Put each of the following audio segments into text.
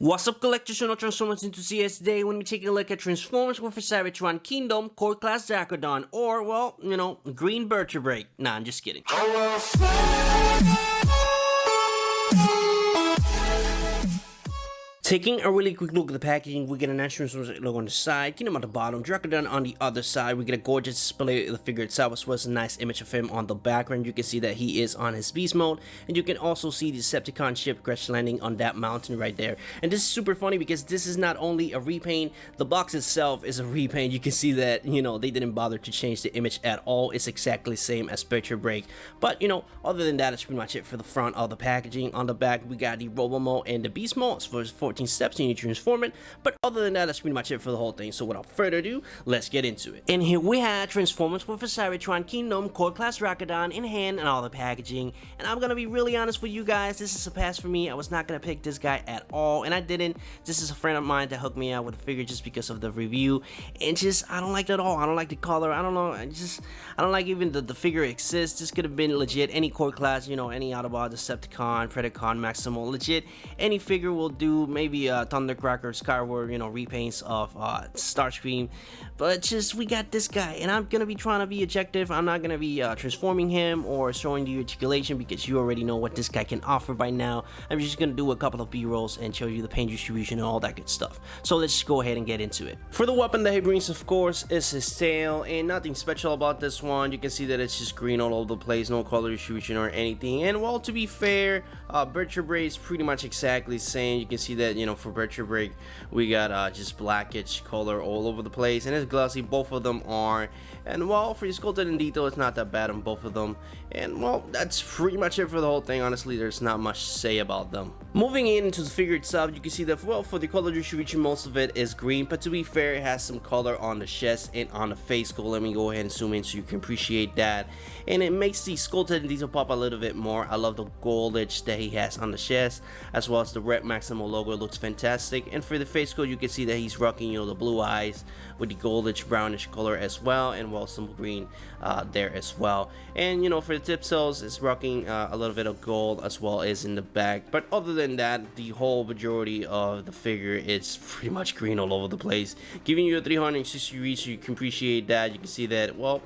What's up, collectors and Transformers into CS? Today when we take a look at Transformers with Cybertron Kingdom Core Class Dracodon, or, well, Green Vertebreak. Nah, I'm just kidding. Taking a really quick look at the packaging, we get an Transformers logo on the side, Kingdom on the bottom, Dracodon on the other side. We get a gorgeous display of the figure itself, as well as a nice image of him on the background. You can see that he is on his beast mode, and you can also see the Decepticon ship crash landing on that mountain right there. And this is super funny because this is not only a repaint, the box itself is a repaint. You can see that, they didn't bother to change the image at all. It's exactly the same as Vertebreak. But, other than that, that's pretty much it for the front of the packaging. On the back, we got the Robo mode and the beast mode. As far as 14 steps you need to transform it, but other than that, that's pretty much it for the whole thing. So without further ado, let's get into it. And here we have Transformers with a Cybertron Kingdom Core Class Dracodon in hand and all the packaging. And I'm gonna be really honest with you guys, this is a pass for me. I was not gonna pick this guy at all, and I didn't. This is a friend of mine that hooked me out with the figure just because of the review, and just I don't like it at all. I don't like the color. I don't know. I don't like even the figure exists. This could have been legit any core class, any Autobot, Decepticon, Predacon, Maximal, legit any figure will do. Maybe Thundercracker, Skyward, repaints of Starscream, but just we got this guy, and I'm gonna be trying to be objective. I'm not gonna be transforming him or showing the articulation because you already know what this guy can offer by now. I'm just gonna do a couple of B-rolls and show you the paint distribution and all that good stuff. So let's just go ahead and get into it. For the weapon that he brings, of course, is his tail, and nothing special about this one. You can see that it's just green all over the place, no color distribution or anything. And well, to be fair, Vertebreak is pretty much exactly the same. You can see that, for Vertebreak, we got just blackish color all over the place, and it's glossy, both of them are. And well, for the sculpted in detail, it's not that bad on both of them. And well, that's pretty much it for the whole thing. Honestly, there's not much to say about them. Moving into the figure itself, you can see that, well, for the color distribution, most of it is green, but to be fair, it has some color on the chest and on the face skull. Let me go ahead and zoom in so you can appreciate that. And it makes the sculpted in detail pop a little bit more. I love the gold edge that he has on the chest, as well as the red Maximal logo. It looks fantastic. And for the face skull, you can see that he's rocking, the blue eyes with the goldish brownish color as well, and well, some green there as well. And for the tip cells, it's rocking a little bit of gold as well as in the back. But other than that, the whole majority of the figure is pretty much green all over the place, giving you a 360 reach. So you can appreciate that. You can see that, well,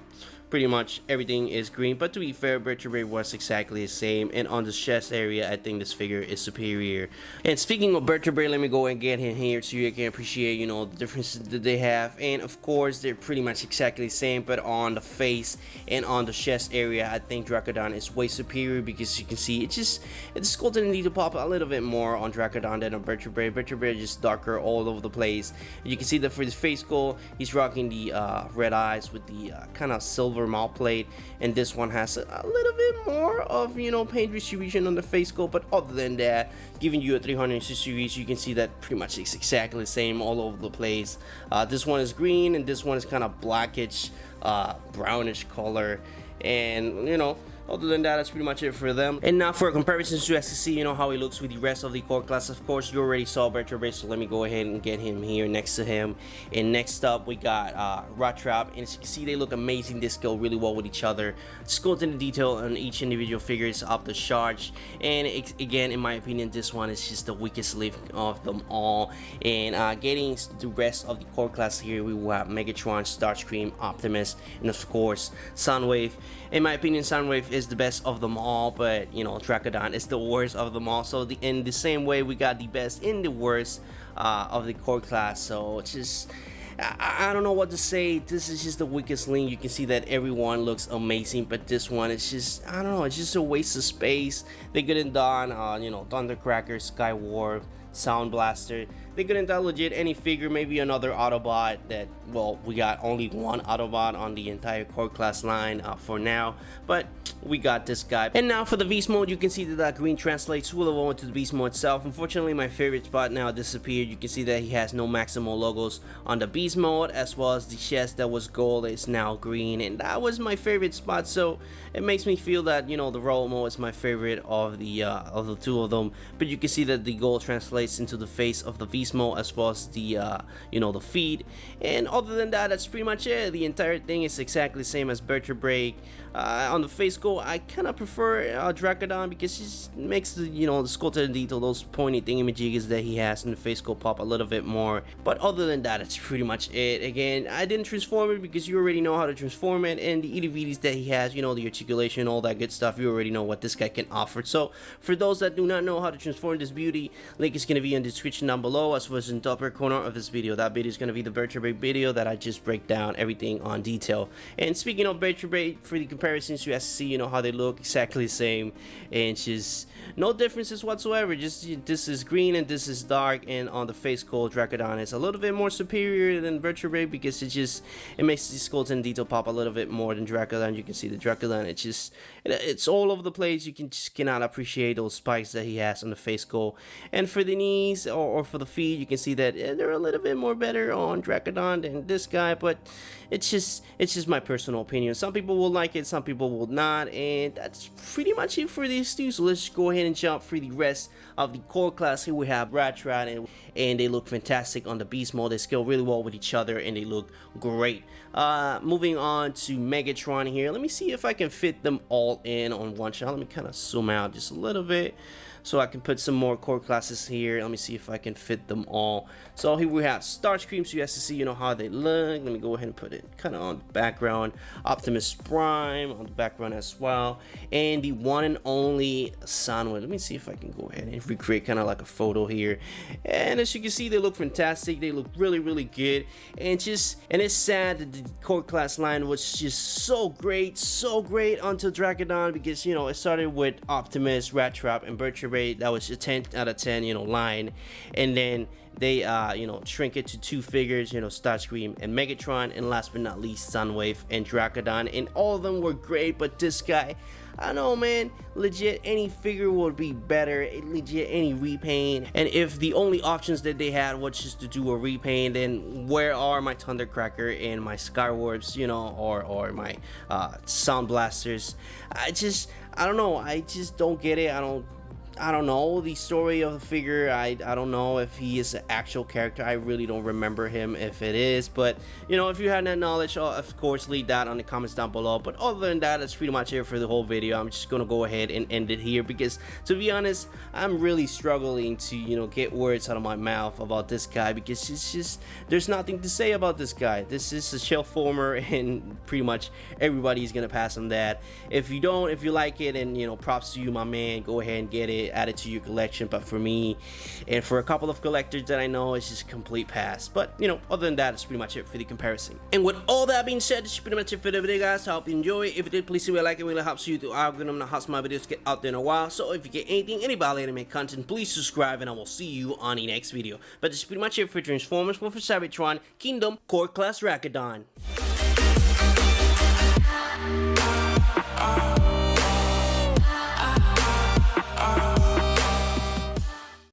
pretty much everything is green, but to be fair, Vertebreak was exactly the same. And on the chest area, I think this figure is superior. And speaking of Vertebreak, let me go and get him here so you can appreciate, the differences that they have. And of course, they're pretty much exactly the same, but on the face and on the chest area, I think Dracodon is way superior, because you can see it's sculpted in detail pop a little bit more on Dracodon than on Vertebreak. Vertebreak is just darker all over the place. And you can see that for his face skull, he's rocking the red eyes with the kind of silver mouth plate, and this one has a little bit more of paint distribution on the face skull. But other than that, giving you a 360 degrees, you can see that pretty much it's exactly the same all over the place. This one is green, and this one is kind of blackish, brownish color. And other than that, that's pretty much it for them. And now for a comparison, so you guys can see how he looks with the rest of the core class. Of course, you already saw Vertebreak, so let me go ahead and get him here next to him. And next up, we got Rat-Trap, and as you can see, they look amazing. They scale really well with each other. Sculpted in detail on each individual figure is off the charge. And again, in my opinion, this one is just the weakest link of them all. And getting the rest of the core class here, we will have Megatron, Starscream, Optimus, and of course, Soundwave. In my opinion, Soundwave is the best of them all, but Dracodon is the worst of them all. So in the same way, we got the best in the worst of the core class. So it's just, I don't know what to say. This is just the weakest link. You can see that everyone looks amazing, but this one, it's just, I don't know, it's just a waste of space. They couldn't done Thundercracker, Skyward, Sound Blaster. They couldn't done legit any figure, maybe another Autobot that, well, we got only one Autobot on the entire core class line for now, but we got this guy. And now for the beast mode, you can see that green translates really well into the beast mode itself. Unfortunately, my favorite spot now disappeared. You can see that he has no Maximal logos on the beast mode, as well as the chest that was gold is now green, and that was my favorite spot. So it makes me feel that the Roll mode is my favorite of the two of them. But you can see that the gold translates placed into the face of the beast mode, as well as the you know, the feet. And other than that, that's pretty much it. The entire thing is exactly the same as Vertebreak. On the face sculpt, I kind of prefer Dracodon because he just makes the, you know, the sculpted detail, those pointy thingamajiggies that he has in the face sculpt pop a little bit more. But other than that, it's pretty much it. Again, I didn't transform it because you already know how to transform it, and the itty-bitties that he has, you know, the articulation, all that good stuff, you already know what this guy can offer. So for those that do not know how to transform this beauty, link is going to be in the description down below, as well as in the upper corner of this video. That video is going to be the Vertebreak video that I just break down everything on detail. And speaking of Vertebreak, for the comparisons, you guys see, you know, how they look exactly the same, and just no differences whatsoever. Just this is green and this is dark, and on the face sculpt, Dracodon is a little bit more superior than Vertebreak because it makes the sculpt and detail pop a little bit more than Dracodon. You can see the Dracodon, it's all over the place. You just cannot appreciate those spikes that he has on the face sculpt. And for the knees or for the feet, you can see that they're a little bit more better on Dracodon than this guy, but it's just my personal opinion. Some people will like it, some people will not, and that's pretty much it for these two. So let's go ahead and jump through the rest of the core class. Here we have Ratrat, and they look fantastic on the beast mode. They scale really well with each other, and they look great. Moving on to Megatron here. Let me see if I can fit them all in on one shot. Let me kind of zoom out just a little bit so I can put some more core classes here. Let me see if I can fit them all. So here we have Starscream, so you guys to see, you know, how they look. Let me go ahead and put it kind of on the background. Optimus Prime on the background as well, and the one and only Soundwave. Let me see if I can go ahead and recreate kind of like a photo here. And as you can see, they look fantastic. They look really good, and it's sad that the core class line was just so great until Dracodon, because, you know, it started with Optimus, Rattrap, and Vertebreak. That was a 10 out of 10, you know, line, and then they you know, shrink it to 2 figures, you know, Starscream and Megatron, and last but not least, Soundwave and Dracodon, and all of them were great. But this guy, I know, man, legit any figure would be better, legit any repaint. And if the only options that they had was just to do a repaint, then where are my Thundercracker and my Skywarps, you know, or my Sound Blasters? I don't know, I just don't get it. I don't know the story of the figure. I don't know if he is an actual character. I really don't remember him if it is, but, you know, if you have that knowledge, of course, leave that on the comments down below. But other than that, that's pretty much it for the whole video. I'm just gonna go ahead and end it here, because to be honest, I'm really struggling to, you know, get words out of my mouth about this guy, because it's just, there's nothing to say about this guy. This is a shelf former, and pretty much everybody's gonna pass on that. If you don't, if you like it, and, you know, props to you, my man, go ahead and get it, add it to your collection. But for me, and for a couple of collectors that I know, it's just a complete pass. But, you know, other than that, it's pretty much it for the comparison. And with all that being said, it's pretty much it for the video, guys. I hope you enjoy it. If you did, please leave a like. It really helps you to algorithm that helps my videos get out there in a while. So if you get any value anime content, please subscribe, and I will see you on the next video. But this is pretty much it for Transformers, for Cybertron, Kingdom, Core Class Dracodon.